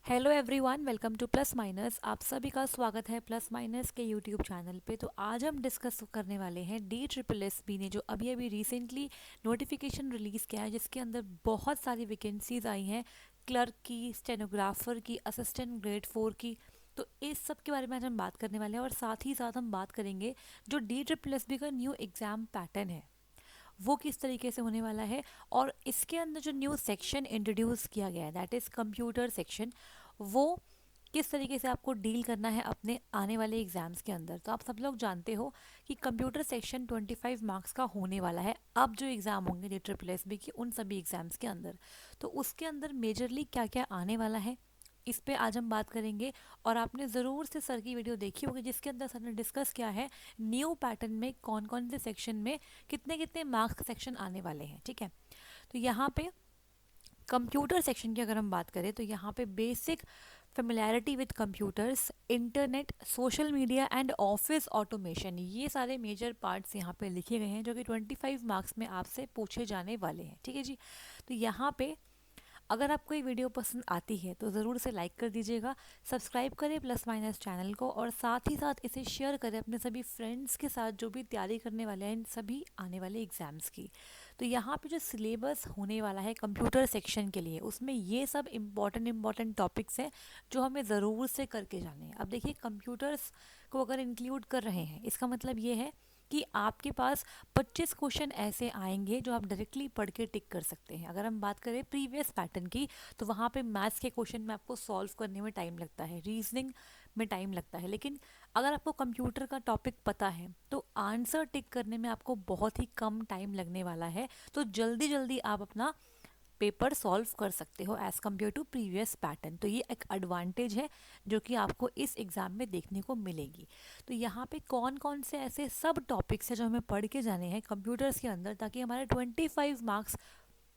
Hello everyone, welcome two plus minus. आप सभी का स्वागत है प्लस माइनस के यूट्यूब चैनल पे। तो आज हम डिस्कस करने वाले हैं DSSB ने जो अभी अभी रिसेंटली नोटिफिकेशन रिलीज़ किया है, जिसके अंदर बहुत सारी वैकेंसीज आई हैं, क्लर्क की, स्टेनोग्राफर की, असिस्टेंट ग्रेड 4 की। तो इस सब के बारे में आज हम बात करने वाले हैं और साथ ही साथ हम बात करेंगे जो DSSB का न्यू एग्ज़ाम पैटर्न है वो किस तरीके से होने वाला है, और इसके अंदर जो न्यू सेक्शन इंट्रोड्यूस किया गया है दैट इज़ कंप्यूटर सेक्शन, वो किस तरीके से आपको डील करना है अपने आने वाले एग्ज़ाम्स के अंदर। तो आप सब लोग जानते हो कि कंप्यूटर सेक्शन 25 मार्क्स का होने वाला है अब जो एग्ज़ाम होंगे DSSB की उन सभी एग्ज़ाम्स के अंदर। तो उसके अंदर मेजरली क्या क्या आने वाला है इस पे आज हम बात करेंगे। और आपने ज़रूर से सर की वीडियो देखी होगी जिसके अंदर सर ने डिस्कस किया है न्यू पैटर्न में कौन कौन से सेक्शन में कितने कितने मार्क्स का सेक्शन आने वाले हैं। ठीक है, तो यहाँ पे कंप्यूटर सेक्शन की अगर हम बात करें तो यहाँ पे basic familiarity with computers, internet, social media and office automation, ये सारे मेजर पार्ट्स यहाँ पे लिखे गए हैं जो कि 25 मार्क्स में आपसे पूछे जाने वाले हैं। ठीक है जी, तो यहाँ पे अगर आपको ये वीडियो पसंद आती है तो ज़रूर से लाइक कर दीजिएगा, सब्सक्राइब करें प्लस माइनस चैनल को, और साथ ही साथ इसे शेयर करें अपने सभी फ्रेंड्स के साथ जो भी तैयारी करने वाले हैं इन सभी आने वाले एग्ज़ाम्स की। तो यहाँ पे जो सिलेबस होने वाला है कंप्यूटर सेक्शन के लिए उसमें ये सब इम्पॉर्टेंट टॉपिक्स हैं जो हमें ज़रूर से करके जाने हैं। अब देखिए, कंप्यूटर्स को अगर इंक्लूड कर रहे हैं इसका मतलब ये है कि आपके पास 25 क्वेश्चन ऐसे आएंगे जो आप डायरेक्टली पढ़ के टिक कर सकते हैं। अगर हम बात करें प्रीवियस पैटर्न की तो वहाँ पे मैथ्स के क्वेश्चन में आपको सॉल्व करने में टाइम लगता है, रीजनिंग में टाइम लगता है, लेकिन अगर आपको कंप्यूटर का टॉपिक पता है तो आंसर टिक करने में आपको बहुत ही कम टाइम लगने वाला है। तो जल्दी जल्दी आप अपना पेपर सॉल्व कर सकते हो as compare to previous pattern. तो ये एक एडवांटेज है जो कि आपको इस एग्ज़ाम में देखने को मिलेगी। तो यहाँ पे कौन कौन से ऐसे सब टॉपिक्स हैं जो हमें पढ़ के जाने हैं कंप्यूटर्स के अंदर ताकि हमारे 25 मार्क्स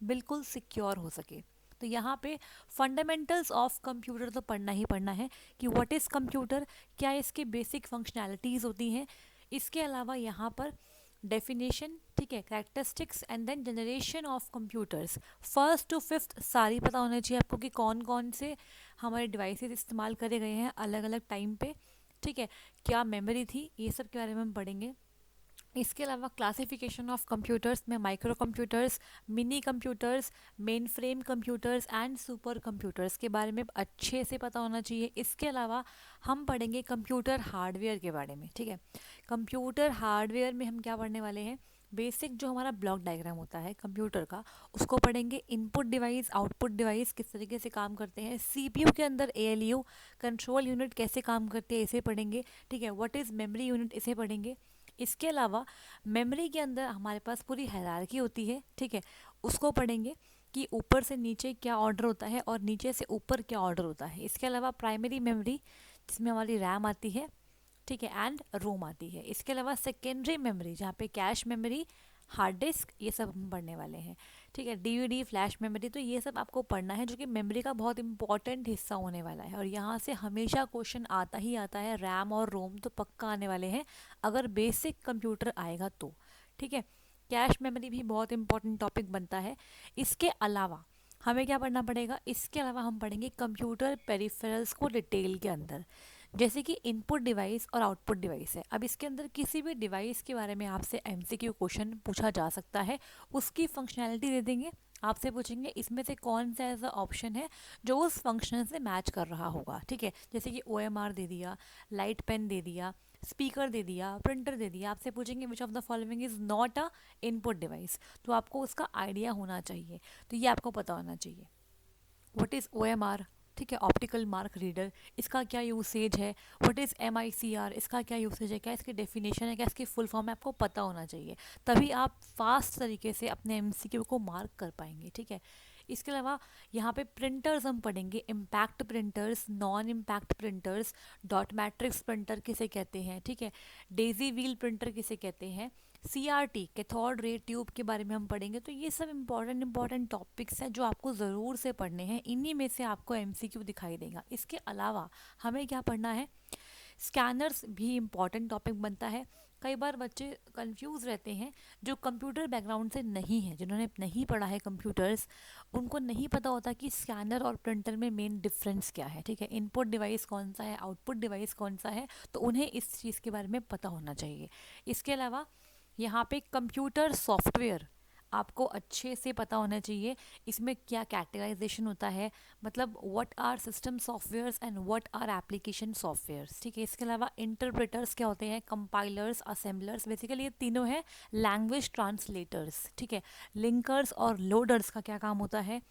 बिल्कुल सिक्योर हो सके। तो यहाँ पे फंडामेंटल्स ऑफ कंप्यूटर तो पढ़ना ही पढ़ना है कि व्हाट इज़ कंप्यूटर, क्या इसके बेसिक फंक्शनैलिटीज़ होती हैं। इसके अलावा यहाँ पर डेफिनेशन, ठीक है, characteristics and then generation of computers, first to fifth सारी पता होना चाहिए आपको कि कौन कौन से हमारे डिवाइसेस इस्तेमाल करे गए हैं अलग अलग टाइम पे। ठीक है, क्या मेमोरी थी, ये सब के बारे में हम पढ़ेंगे। इसके अलावा क्लासिफिकेशन ऑफ कंप्यूटर्स में micro computers, mini computers, main frame computers and super computers के बारे में अच्छे से पता होना चाहिए। इसके अलावा हम पढ़ेंगे कंप्यूटर हार्डवेयर के बारे में। ठीक है, कंप्यूटर हार्डवेयर में हम क्या पढ़ने वाले हैं, बेसिक जो हमारा ब्लॉक डायग्राम होता है कंप्यूटर का उसको पढ़ेंगे, इनपुट डिवाइस आउटपुट डिवाइस किस तरीके से काम करते हैं, सीपीयू के अंदर एएलयू कंट्रोल यूनिट कैसे काम करते हैं इसे पढ़ेंगे। ठीक है, व्हाट इज़ मेमोरी यूनिट इसे पढ़ेंगे। इसके अलावा मेमोरी के अंदर हमारे पास पूरी हायरार्की होती है। ठीक है, उसको पढ़ेंगे कि ऊपर से नीचे क्या ऑर्डर होता है और नीचे से ऊपर क्या ऑर्डर होता है। इसके अलावा प्राइमरी मेमोरी जिसमें हमारी रैम आती है, ठीक है, एंड रोम आती है। इसके अलावा सेकेंडरी मेमोरी जहाँ पे कैश मेमोरी, हार्ड डिस्क, ये सब हम पढ़ने वाले हैं। ठीक है, डीवीडी, फ्लैश मेमोरी, तो ये सब आपको पढ़ना है जो कि मेमोरी का बहुत इंपॉर्टेंट हिस्सा होने वाला है। और यहाँ से हमेशा क्वेश्चन आता ही आता है, रैम और रोम तो पक्का आने वाले हैं अगर बेसिक कंप्यूटर आएगा तो। ठीक है, कैश मेमोरी भी बहुत इंपॉर्टेंट टॉपिक बनता है। इसके अलावा हमें क्या पढ़ना पड़ेगा, इसके अलावा हम पढ़ेंगे कंप्यूटर पेरिफेरल्स को डिटेल के अंदर, जैसे कि इनपुट डिवाइस और आउटपुट डिवाइस है। अब इसके अंदर किसी भी डिवाइस के बारे में आपसे एमसीक्यू क्वेश्चन पूछा जा सकता है, उसकी फंक्शनैलिटी दे देंगे, आपसे पूछेंगे इसमें से कौन सा ऐसा ऑप्शन है जो उस फंक्शन से मैच कर रहा होगा। ठीक है, जैसे कि ओएमआर दे दिया, लाइट पेन दे दिया, स्पीकर दे दिया, प्रिंटर दे दिया, आपसे पूछेंगे which of the following is not a input device, तो आपको उसका आइडिया होना चाहिए। तो ये आपको पता होना चाहिए व्हाट इज़ ओएमआर, ठीक है, ऑप्टिकल मार्क रीडर, इसका क्या यूसेज है, व्हाट इज़ एमआईसीआर, इसका क्या यूसेज है, क्या इसकी डेफिनेशन है, क्या इसकी फुल फॉर्म है, आपको पता होना चाहिए। तभी आप फास्ट तरीके से अपने एमसीक्यू को मार्क कर पाएंगे। ठीक है, इसके अलावा यहाँ पे प्रिंटर्स हम पढ़ेंगे, impact printers, non impact printers, dot matrix printer किसे कहते हैं, ठीक है, डेजी व्हील प्रिंटर किसे कहते हैं, सीआरटी कैथोड रे ट्यूब के बारे में हम पढ़ेंगे। तो ये सब इंपॉर्टेंट टॉपिक्स हैं जो आपको ज़रूर से पढ़ने हैं, इन्हीं में से आपको एमसीक्यू दिखाई देगा। इसके अलावा हमें क्या पढ़ना है, स्कैनर्स भी इम्पॉर्टेंट टॉपिक बनता है, कई बार बच्चे कंफ्यूज रहते हैं जो कंप्यूटर बैकग्राउंड से नहीं है, जिन्होंने नहीं पढ़ा है कंप्यूटर्स, उनको नहीं पता होता कि स्कैनर और प्रिंटर में मेन डिफरेंस क्या है। ठीक है, इनपुट डिवाइस कौन सा है, आउटपुट डिवाइस कौन सा है, तो उन्हें इस चीज़ के बारे में पता होना चाहिए। इसके अलावा यहाँ पे कंप्यूटर सॉफ्टवेयर आपको अच्छे से पता होना चाहिए, इसमें क्या कैटेगराइजेशन होता है, मतलब what are system softwares and what are application softwares. ठीक है, इसके अलावा इंटरप्रेटर्स क्या होते हैं, कंपाइलर्स, असेंबलर्स, बेसिकली ये तीनों हैं लैंग्वेज ट्रांसलेटर्स। ठीक है, लिंकर्स और लोडर्स का क्या काम होता है।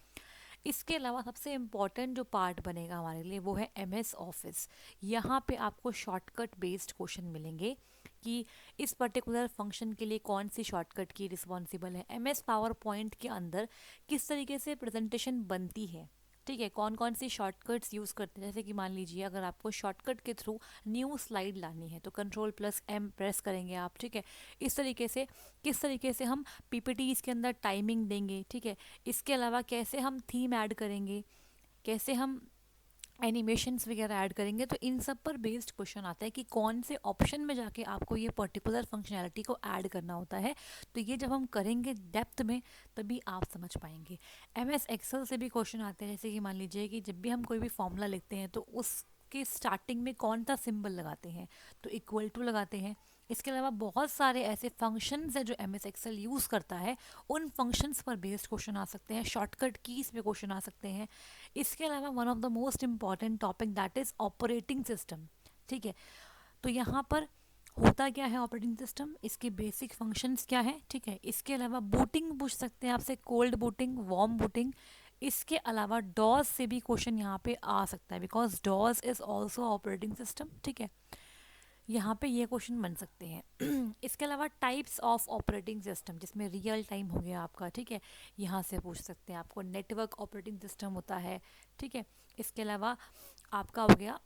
इसके अलावा सबसे इम्पॉर्टेंट जो पार्ट बनेगा हमारे लिए वो है एमएस ऑफिस। यहाँ पे आपको शॉर्टकट बेस्ड क्वेश्चन मिलेंगे कि इस पर्टिकुलर फंक्शन के लिए कौन सी शॉर्टकट की रिस्पॉन्सिबल है, एमएस पावर पॉइंट के अंदर किस तरीके से प्रेजेंटेशन बनती है। ठीक है, कौन कौन सी शॉर्टकट्स यूज़ करते हैं, जैसे कि मान लीजिए अगर आपको शॉर्टकट के थ्रू न्यू स्लाइड लानी है तो कंट्रोल+M प्रेस करेंगे आप। ठीक है, इस तरीके से किस तरीके से हम पीपीटीज के अंदर टाइमिंग देंगे। ठीक है, इसके अलावा कैसे हम थीम ऐड करेंगे, कैसे हम एनिमेशंस वगैरह ऐड करेंगे, तो इन सब पर बेस्ड क्वेश्चन आता है कि कौन से ऑप्शन में जाके आपको ये पर्टिकुलर फंक्शनैलिटी को ऐड करना होता है। तो ये जब हम करेंगे डेप्थ में तभी आप समझ पाएंगे। एमएस एक्सेल से भी क्वेश्चन आते हैं, जैसे कि मान लीजिए कि जब भी हम कोई भी फॉर्मूला लिखते हैं तो उसके स्टार्टिंग में कौन सा सिंबल लगाते हैं, तो इक्वल टू लगाते हैं। इसके अलावा बहुत सारे ऐसे फंक्शंस हैं जो एम एस एक्सेल यूज़ करता है, उन फंक्शंस पर बेस्ड क्वेश्चन आ सकते हैं, शॉर्टकट कीज़ पे क्वेश्चन आ सकते हैं। इसके अलावा one of the most important topic that is operating system. ठीक है, तो यहाँ पर होता क्या है ऑपरेटिंग सिस्टम, इसके बेसिक फंक्शंस क्या है। ठीक है, इसके अलावा बूटिंग पूछ सकते हैं आपसे, कोल्ड बूटिंग, वार्म बूटिंग। इसके अलावा डॉज से भी क्वेश्चन यहाँ पे आ सकता है, because DOS is also operating system. ठीक है, यहाँ पे ये क्वेश्चन बन सकते हैं। इसके अलावा टाइप्स ऑफ ऑपरेटिंग सिस्टम, जिसमें रियल टाइम हो गया आपका। ठीक है, यहाँ से पूछ सकते हैं आपको। नेटवर्क ऑपरेटिंग सिस्टम होता है। ठीक है, इसके अलावा आपका हो गया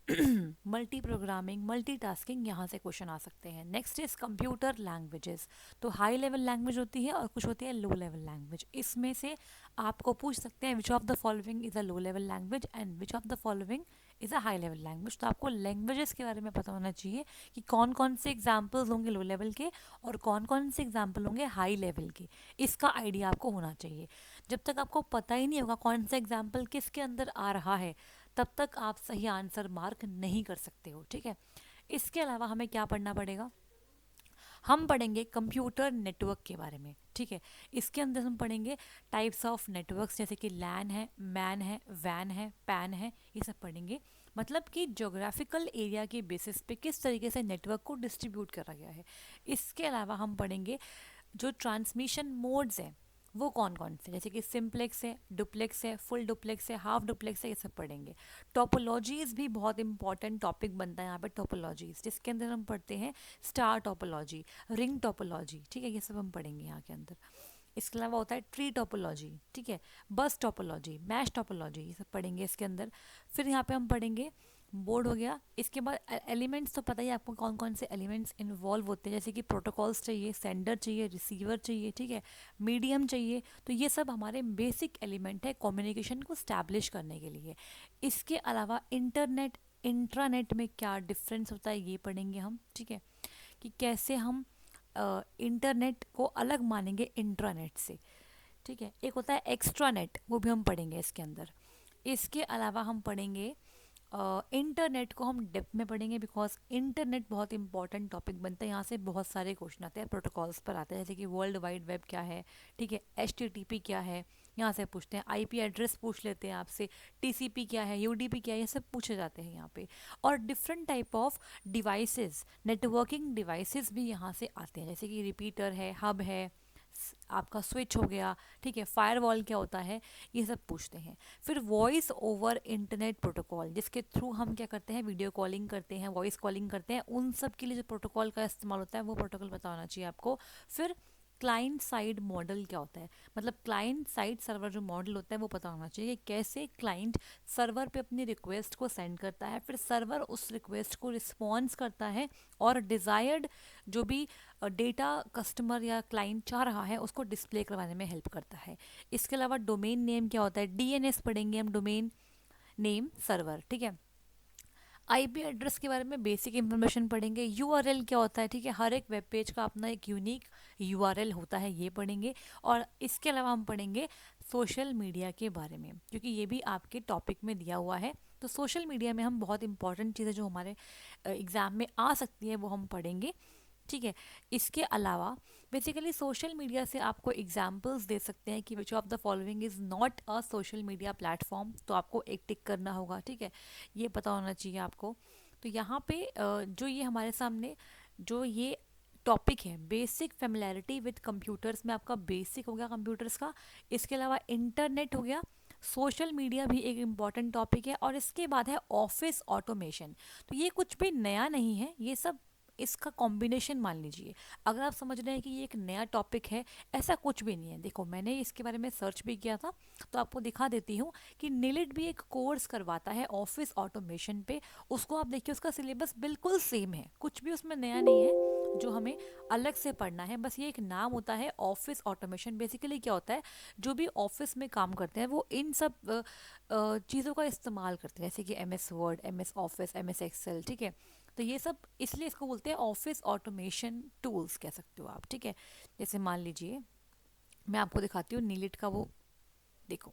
मल्टी प्रोग्रामिंग, मल्टीटास्किंग, यहाँ से क्वेश्चन आ सकते हैं। Next is computer languages. तो हाई लेवल लैंग्वेज होती है और कुछ होती है लो लेवल लैंग्वेज। इसमें से आपको पूछ सकते हैं which of the following is a low level language and which of the following is a high level language. तो आपको लैंग्वेजेस के बारे में पता होना चाहिए कि कौन कौन से एग्जाम्पल्स होंगे लो लेवल के और कौन कौन से एग्जाम्पल होंगे हाई लेवल के। इसका आइडिया आपको होना चाहिए। जब तक आपको पता ही नहीं होगा कौन सा एग्जाम्पल किसके अंदर आ रहा है, तब तक आप सही आंसर मार्क नहीं कर सकते हो। ठीक है, इसके अलावा हमें क्या पढ़ना पड़ेगा, हम पढ़ेंगे कंप्यूटर नेटवर्क के बारे में। ठीक है, इसके अंदर हम पढ़ेंगे टाइप्स ऑफ नेटवर्क्स, जैसे कि लैन है, मैन है, वैन है, पैन है, ये सब पढ़ेंगे। मतलब कि ज्योग्राफिकल एरिया के बेसिस पे किस तरीके से नेटवर्क को डिस्ट्रीब्यूट करा गया है। इसके अलावा हम पढ़ेंगे जो ट्रांसमिशन मोड्स हैं वो कौन कौन से, जैसे कि सिंप्लेक्स है, डुप्लेक्स है, फुल डुप्लेक्स है, हाफ डुप्लेक्स है, ये सब पढ़ेंगे। टोपोलॉजीज़ भी बहुत इंपॉर्टेंट टॉपिक बनता है यहाँ पे, टोपोलॉजीज़, जिसके अंदर हम पढ़ते हैं स्टार टोपोलॉजी, रिंग टोपोलॉजी। ठीक है, ये सब हम पढ़ेंगे यहाँ के अंदर। इसके अलावा होता है ट्री टोपोलॉजी। ठीक है, बस टोपोलॉजी, मैश टोपोलॉजी, ये सब पढ़ेंगे इसके अंदर। फिर यहाँ पे हम पढ़ेंगे बोर्ड हो गया। इसके बाद एलिमेंट्स, तो पता ही आपको कौन कौन से एलिमेंट्स इन्वॉल्व होते हैं, जैसे कि प्रोटोकॉल्स चाहिए, सेंडर चाहिए, रिसीवर चाहिए। ठीक है, मीडियम चाहिए। तो ये सब हमारे बेसिक एलिमेंट है कम्युनिकेशन को स्टैब्लिश करने के लिए। इसके अलावा इंटरनेट, इंट्रानेट में क्या डिफरेंस होता है ये पढ़ेंगे हम। ठीक है, कि कैसे हम इंटरनेट को अलग मानेंगे इंट्रानेट से। ठीक है, एक होता है एक्स्ट्रानेट, वो भी हम पढ़ेंगे इसके अंदर। इसके अलावा हम पढ़ेंगे इंटरनेट को हम डेप्थ में पढ़ेंगे, बिकॉज इंटरनेट बहुत इंपॉर्टेंट टॉपिक बनता है। यहाँ से बहुत सारे क्वेश्चन आते हैं, प्रोटोकॉल्स पर आते हैं, जैसे कि वर्ल्ड वाइड वेब क्या है। ठीक है, HTTP क्या है, यहाँ से पूछते हैं। IP एड्रेस पूछ लेते हैं आपसे, TCP क्या है, UDP क्या है, ये सब पूछे जाते हैं यहाँ पे। और different type of devices, networking devices भी यहाँ से आते हैं, जैसे कि रिपीटर है, हब है, आपका स्विच हो गया। ठीक है, फायरवॉल क्या होता है, ये सब पूछते हैं। फिर वॉइस ओवर इंटरनेट प्रोटोकॉल, जिसके थ्रू हम क्या करते हैं, वीडियो कॉलिंग करते हैं, वॉइस कॉलिंग करते हैं, उन सब के लिए जो प्रोटोकॉल का इस्तेमाल होता है वो प्रोटोकॉल पता होना चाहिए आपको। फिर क्लाइंट साइड मॉडल क्या होता है, मतलब क्लाइंट साइड सर्वर जो मॉडल होता है वो पता होना चाहिए, कैसे क्लाइंट सर्वर पे अपनी रिक्वेस्ट को सेंड करता है, फिर सर्वर उस रिक्वेस्ट को रिस्पॉन्स करता है और डिज़ायर्ड जो भी डेटा कस्टमर या क्लाइंट चाह रहा है उसको डिस्प्ले करवाने में हेल्प करता है। इसके अलावा डोमेन नेम क्या होता है, DNS पढ़ेंगे हम, डोमेन नेम सर्वर। ठीक है, आईपी एड्रेस के बारे में बेसिक इन्फॉर्मेशन पढ़ेंगे। यूआरएल क्या होता है, ठीक है, हर एक वेब पेज का अपना एक यूनिक यूआरएल होता है, ये पढ़ेंगे। और इसके अलावा हम पढ़ेंगे सोशल मीडिया के बारे में, क्योंकि ये भी आपके टॉपिक में दिया हुआ है। तो सोशल मीडिया में हम बहुत इंपॉर्टेंट चीज़ें जो हमारे एग्ज़ाम में आ सकती है वो हम पढ़ेंगे, ठीक है। इसके अलावा बेसिकली सोशल मीडिया से आपको एग्जाम्पल्स दे सकते हैं कि which of the following is not a social media platform, तो आपको एक टिक करना होगा, ठीक है, ये पता होना चाहिए आपको। तो यहाँ पे जो ये हमारे सामने जो ये टॉपिक है, बेसिक फेमिलैरिटी विद कंप्यूटर्स में आपका बेसिक हो गया कंप्यूटर्स का। इसके अलावा इंटरनेट हो गया, सोशल मीडिया भी एक इम्पॉर्टेंट टॉपिक है, और इसके बाद है ऑफिस ऑटोमेशन। तो ये कुछ भी नया नहीं है, ये सब इसका कॉम्बिनेशन मान लीजिए। अगर आप समझ रहे हैं कि ये एक नया टॉपिक है, ऐसा कुछ भी नहीं है। देखो मैंने इसके बारे में सर्च भी किया था, तो आपको दिखा देती हूँ कि नीलिट भी एक कोर्स करवाता है ऑफिस ऑटोमेशन पे। उसको आप देखिए, उसका सिलेबस बिल्कुल सेम है, कुछ भी उसमें नया नहीं है जो हमें अलग से पढ़ना है। बस ये एक नाम होता है ऑफिस ऑटोमेशन। बेसिकली क्या होता है, जो भी ऑफिस में काम करते हैं वो इन सब चीज़ों का इस्तेमाल करते हैं, जैसे कि M S Word, M S Office, M S Excel, ठीक है। तो ये सब इसलिए इसको बोलते हैं ऑफिस ऑटोमेशन टूल्स, कह सकते हो आप, ठीक है। जैसे मान लीजिए मैं आपको दिखाती हूँ नीलिट का वो, देखो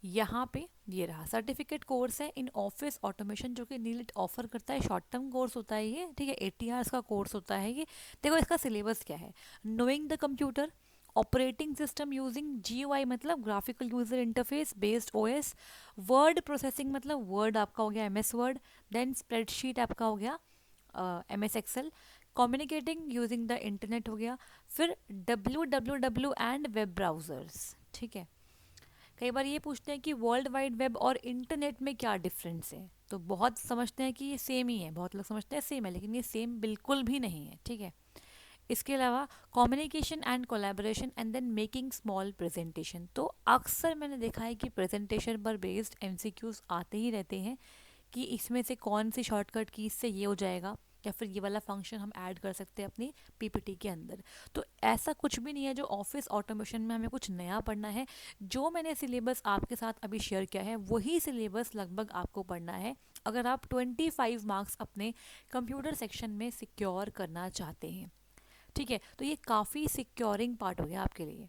यहाँ पे ये रहा सर्टिफिकेट कोर्स है इन ऑफिस ऑटोमेशन, जो कि नीलिट ऑफर करता है। शॉर्ट टर्म कोर्स होता है ये, ठीक है, 80 आवर्स का कोर्स होता है ये। देखो इसका सिलेबस क्या है, knowing the computer, operating system using GUI मतलब graphical user interface based OS, word processing मतलब वर्ड आपका हो गया MS वर्ड, देन स्प्रेडशीट आपका हो गया MS Excel, communicating using the internet हो गया, फिर WWW एंड वेब ब्राउजर्स, ठीक है। कई बार ये पूछते हैं कि वर्ल्ड वाइड वेब और इंटरनेट में क्या डिफरेंस है, तो बहुत समझते हैं कि ये सेम ही है, बहुत लोग समझते हैं सेम है, लेकिन ये सेम बिल्कुल भी नहीं है, ठीक है। इसके अलावा communication and collaboration and then making small presentation. तो अक्सर मैंने देखा है कि प्रेजेंटेशन पर बेस्ड MCQs आते ही रहते हैं कि इसमें से कौन सी शॉर्टकट की इससे ये हो जाएगा, या फिर ये वाला फंक्शन हम ऐड कर सकते हैं अपनी PPT के अंदर। तो ऐसा कुछ भी नहीं है जो ऑफिस ऑटोमेशन में हमें कुछ नया पढ़ना है। जो मैंने सिलेबस आपके साथ अभी शेयर किया है वही सिलेबस लगभग आपको पढ़ना है, अगर आप 25 मार्क्स अपने कंप्यूटर सेक्शन में सिक्योर करना चाहते हैं, ठीक है। तो ये काफ़ी सिक्योरिंग पार्ट हो गया आपके लिए।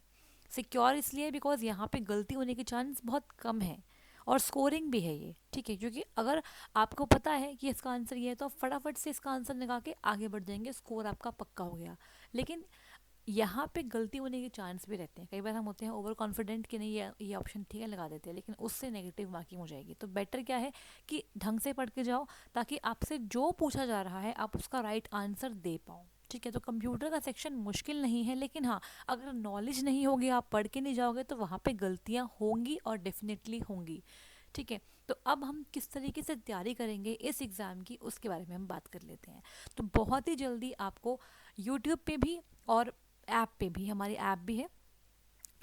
सिक्योर इसलिए बिकॉज यहाँ पे गलती होने के चांस बहुत कम है, और स्कोरिंग भी है ये, ठीक है, क्योंकि अगर आपको पता है कि इसका आंसर ये है तो आप फटाफट से इसका आंसर निकाल के आगे बढ़ जाएंगे, स्कोर आपका पक्का हो गया। लेकिन यहाँ पे गलती होने के चांस भी रहते हैं, कई बार हम होते हैं ओवर कॉन्फिडेंट कि नहीं ये ऑप्शन ठीक है लगा देते हैं, लेकिन उससे नेगेटिव मार्किंग हो जाएगी। तो बेटर क्या है कि ढंग से पढ़ के जाओ, ताकि आपसे जो पूछा जा रहा है आप उसका राइट आंसर दे पाओ, ठीक है। तो कंप्यूटर का सेक्शन मुश्किल नहीं है, लेकिन हाँ अगर नॉलेज नहीं होगी, आप पढ़ के नहीं जाओगे, तो वहाँ पे गलतियाँ होंगी और डेफिनेटली होंगी, ठीक है। तो अब हम किस तरीके से तैयारी करेंगे इस एग्ज़ाम की, उसके बारे में हम बात कर लेते हैं। तो बहुत ही जल्दी आपको यूट्यूब पे भी और ऐप पे भी, हमारी ऐप भी है,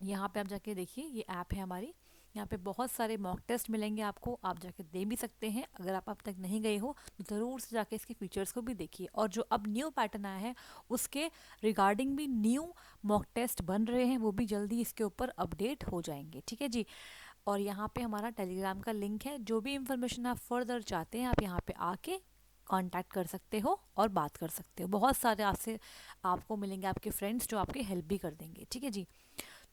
यहाँ पे आप जाके देखिए, ये ऐप है हमारी, यहाँ पे बहुत सारे मॉक टेस्ट मिलेंगे आपको, आप जाके दे भी सकते हैं। अगर आप अब तक नहीं गए हो तो ज़रूर से जाके इसके फीचर्स को भी देखिए, और जो अब न्यू पैटर्न आया है उसके रिगार्डिंग भी न्यू मॉक टेस्ट बन रहे हैं, वो भी जल्दी इसके ऊपर अपडेट हो जाएंगे, ठीक है जी। और यहाँ पे हमारा टेलीग्राम का लिंक है, जो भी इंफॉर्मेशन आप फर्दर चाहते हैं आप यहाँ पे आके कांटेक्ट कर सकते हो और बात कर सकते हो। बहुत सारे आपसे आपको मिलेंगे आपके फ्रेंड्स जो आपकी हेल्प भी कर देंगे, ठीक है जी।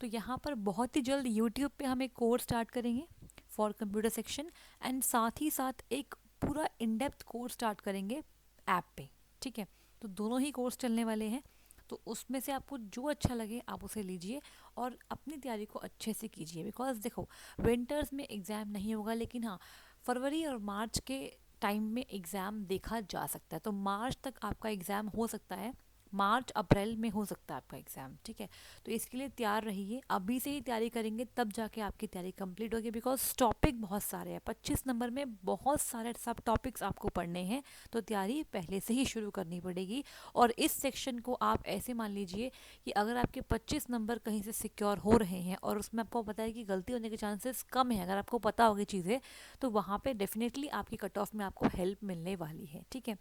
तो यहाँ पर बहुत ही जल्द यूट्यूब पे हम एक कोर्स स्टार्ट करेंगे फॉर कंप्यूटर सेक्शन, एंड साथ ही साथ एक पूरा इन डेप्थ कोर्स स्टार्ट करेंगे ऐप पे, ठीक है। तो दोनों ही कोर्स चलने वाले हैं, तो उसमें से आपको जो अच्छा लगे आप उसे लीजिए और अपनी तैयारी को अच्छे से कीजिए। बिकॉज देखो विंटर्स में एग्ज़ाम नहीं होगा, लेकिन हाँ फरवरी और मार्च के टाइम में एग्ज़ाम देखा जा सकता है। तो मार्च तक आपका एग्ज़ाम हो सकता है, मार्च अप्रैल में हो सकता है आपका एग्ज़ाम, ठीक है। तो इसके लिए तैयार रहिए, अभी से ही तैयारी करेंगे तब जाके आपकी तैयारी कंप्लीट होगी। बिकॉज टॉपिक बहुत सारे हैं, 25 नंबर में बहुत सारे सब टॉपिक्स आपको पढ़ने हैं, तो तैयारी पहले से ही शुरू करनी पड़ेगी। और इस सेक्शन को आप ऐसे मान लीजिए कि अगर आपके 25 नंबर कहीं से सिक्योर हो रहे हैं और उसमें आपको पता है कि गलती होने के चांसेस कम है, अगर आपको पता होगी चीज़ें, तो वहाँ पे डेफिनेटली आपकी कट ऑफ में आपको हेल्प मिलने वाली है, ठीक है।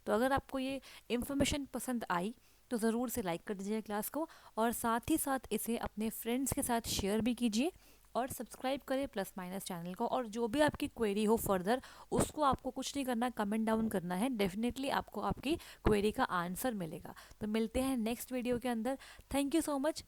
तो अगर आपको ये इन्फॉर्मेशन पसंद आई तो ज़रूर से लाइक कर दीजिए क्लास को, और साथ ही साथ इसे अपने फ्रेंड्स के साथ शेयर भी कीजिए। और सब्सक्राइब करें प्लस माइनस चैनल को। और जो भी आपकी क्वेरी हो फर्दर, उसको आपको कुछ नहीं करना, कमेंट डाउन करना है, डेफिनेटली आपको आपकी क्वेरी का आंसर मिलेगा। तो मिलते हैं नेक्स्ट वीडियो के अंदर। Thank you so much.